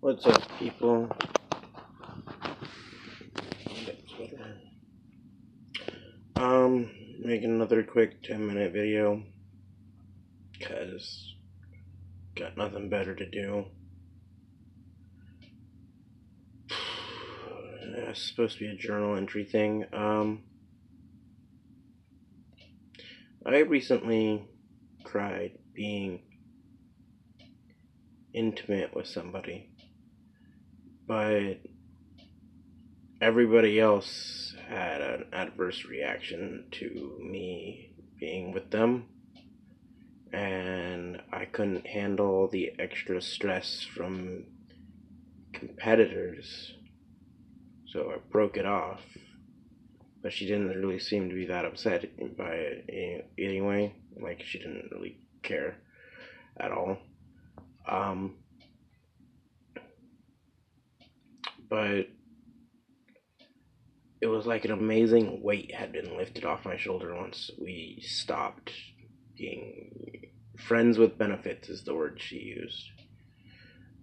What's up, people? Making another quick 10-minute video because got nothing better to do. It's supposed to be a journal entry thing. I recently tried being intimate with somebody, but everybody else had an adverse reaction to me being with them, and I couldn't handle the extra stress from competitors, so I broke it off. But she didn't really seem to be that upset by it anyway. Like, she didn't really care at all. But it was like an amazing weight had been lifted off my shoulder once we stopped being friends with benefits, is the word she used.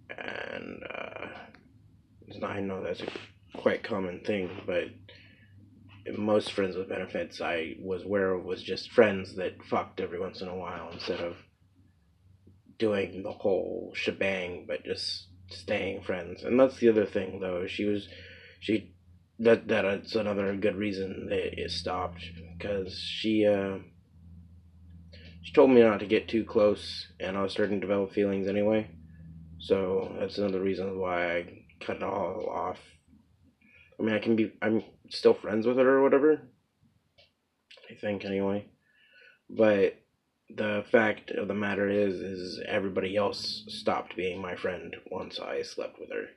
And I know that's a quite common thing, but most friends with benefits I was aware of was just friends that fucked every once in a while instead of doing the whole shebang, but just staying friends. And that's the other thing, though. That's another good reason that it stopped, because she told me not to get too close, and I was starting to develop feelings anyway. So that's another reason why I cut it all off. I mean, I'm still friends with her or whatever, I think anyway. But the fact of the matter is everybody else stopped being my friend once I slept with her.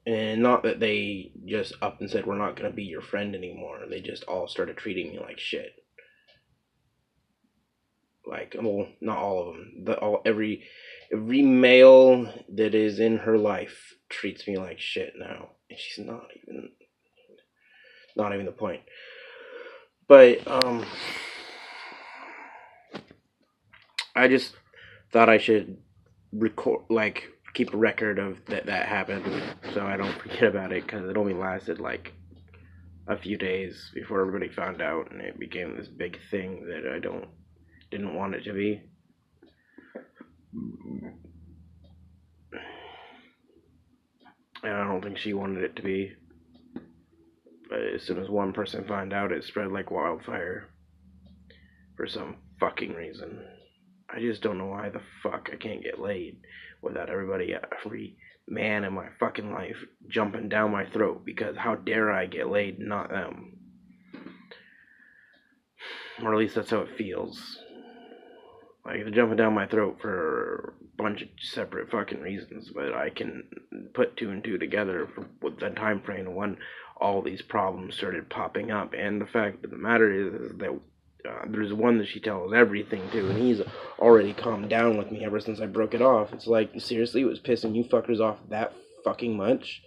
And not that they just up and said we're not gonna be your friend anymore. They just all started treating me like shit. Like, well, not all of them. Every male that is in her life treats me like shit now, and she's not even the point. But I just thought I should keep a record of that happened, so I don't forget about it, because it only lasted like a few days before everybody found out, and it became this big thing that I didn't want it to be. And I don't think she wanted it to be. But as soon as one person found out, it spread like wildfire. For some fucking reason. I just don't know why the fuck I can't get laid without every man in my fucking life jumping down my throat, because how dare I get laid, not them. Or at least that's how it feels. Like, they're jumping down my throat for a bunch of separate fucking reasons, but I can put two and two together with the time frame when all these problems started popping up. And the fact of the matter is that there's one that she tells everything to, and he's already calmed down with me ever since I broke it off. It's like, seriously, it was pissing you fuckers off that fucking much?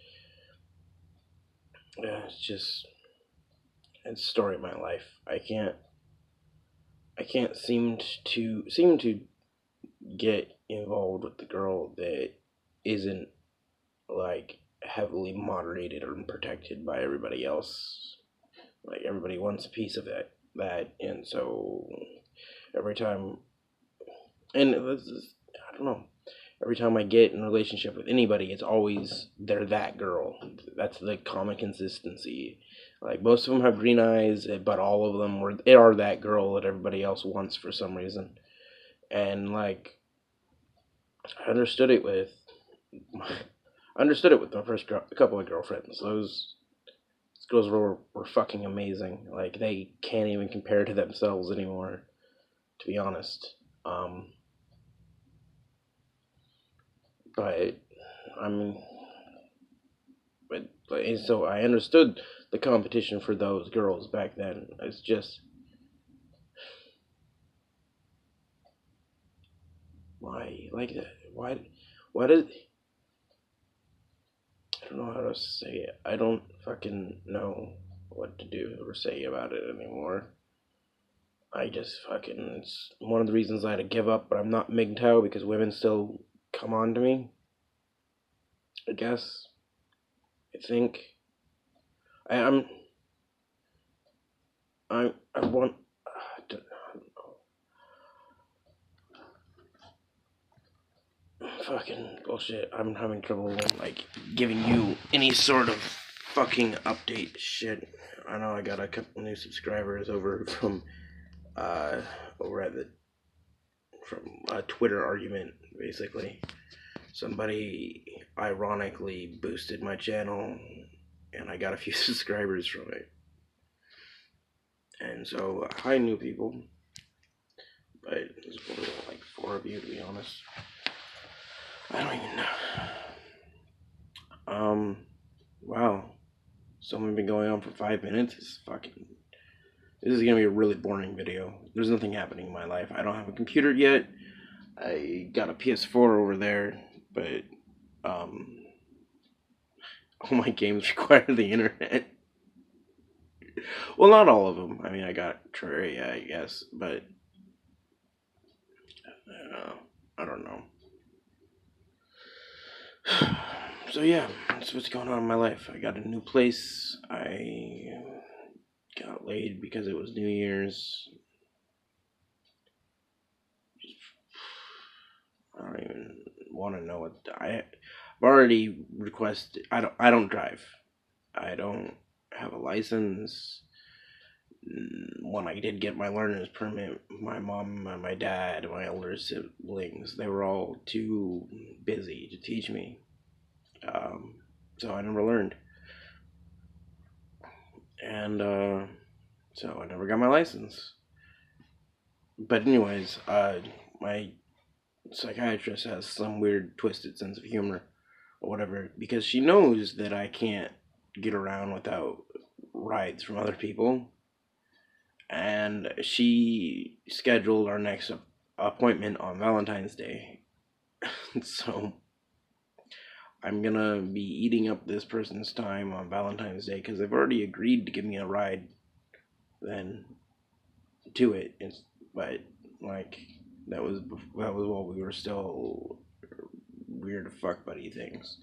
Yeah, it's the story of my life. I can't seem to get involved with the girl that isn't like heavily moderated or protected by everybody else. Like, everybody wants a piece of that, and so every time, and I don't know. Every time I get in a relationship with anybody, it's always they're that girl. That's the common consistency. Like, most of them have green eyes, but all of them are that girl that everybody else wants for some reason. And like, I understood it with my first couple of girlfriends. Those girls were fucking amazing. Like, they can't even compare to themselves anymore, to be honest. But I mean, but so I understood the competition for those girls back then. It's just, why like that? Why did I don't know how to say it. I don't fucking know what to do or say about it anymore. I just fucking, it's one of the reasons I had to give up, but I'm not MGTOW because women still come on to me, I guess. I think. I, I'm, I want, I don't know. Fucking bullshit. I'm having trouble, like, giving you any sort of fucking update shit. I know I got a couple new subscribers over from, over at the, from a Twitter argument, basically. Somebody ironically boosted my channel, and I got a few subscribers from it. And so, hi, new people. But there's only like 4 of you, to be honest. I don't even know. Wow. Something been going on for 5 minutes? This is gonna be a really boring video. There's nothing happening in my life. I don't have a computer yet. I got a PS4 over there, but, all my games require the internet. Well, not all of them. I mean, I got Terraria, I guess, but I don't know. So yeah, that's what's going on in my life. I got a new place. I got laid because it was New Year's. I don't even want to know what I've already requested. I don't drive. I don't have a license. When I did get my learner's permit, my mom and my dad and my older siblings, they were all too busy to teach me. So I never learned. And so I never got my license. But anyways, my psychiatrist has some weird twisted sense of humor or whatever, because she knows that I can't get around without rides from other people. And she scheduled our next appointment on Valentine's Day. So I'm gonna be eating up this person's time on Valentine's Day because they've already agreed to give me a ride then to it. But like that was while we were still weird fuck buddy things.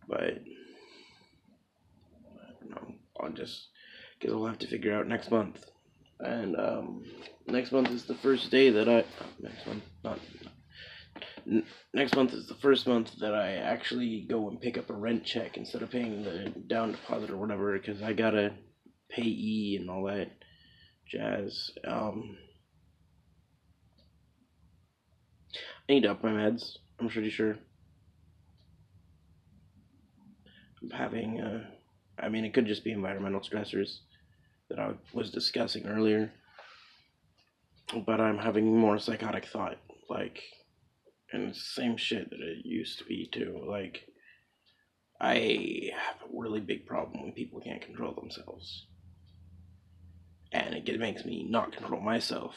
But I don't know. I'll just guess I'll have to figure out next month. And next month is the first day that next month is the first month that I actually go and pick up a rent check instead of paying the down deposit or whatever, because I gotta pay E and all that jazz. I need to up my meds. I'm pretty sure. I'm having I mean, it could just be environmental stressors that I was discussing earlier, but I'm having more psychotic thought, like, and it's the same shit that it used to be too. Like, I have a really big problem when people can't control themselves, and it makes me not control myself.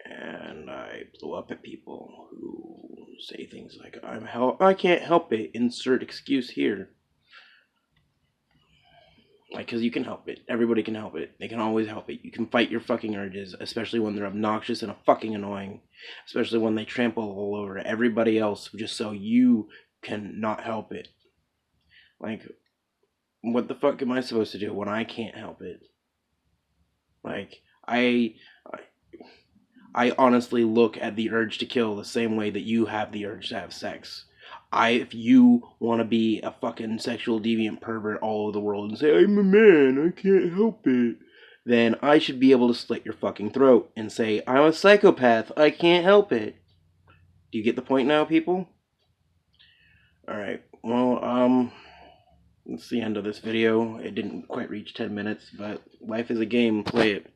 And I blow up at people who say things like, I can't help it, insert excuse here. Like, because you can help it. Everybody can help it. They can always help it. You can fight your fucking urges, especially when they're obnoxious and fucking annoying. Especially when they trample all over everybody else just so you can not help it. Like, what the fuck am I supposed to do when I can't help it? Like, I honestly look at the urge to kill the same way that you have the urge to have sex. If you want to be a fucking sexual deviant pervert all over the world and say, I'm a man, I can't help it, then I should be able to slit your fucking throat and say, I'm a psychopath, I can't help it. Do you get the point now, people? Alright, well, that's the end of this video. It didn't quite reach 10 minutes, but life is a game, play it.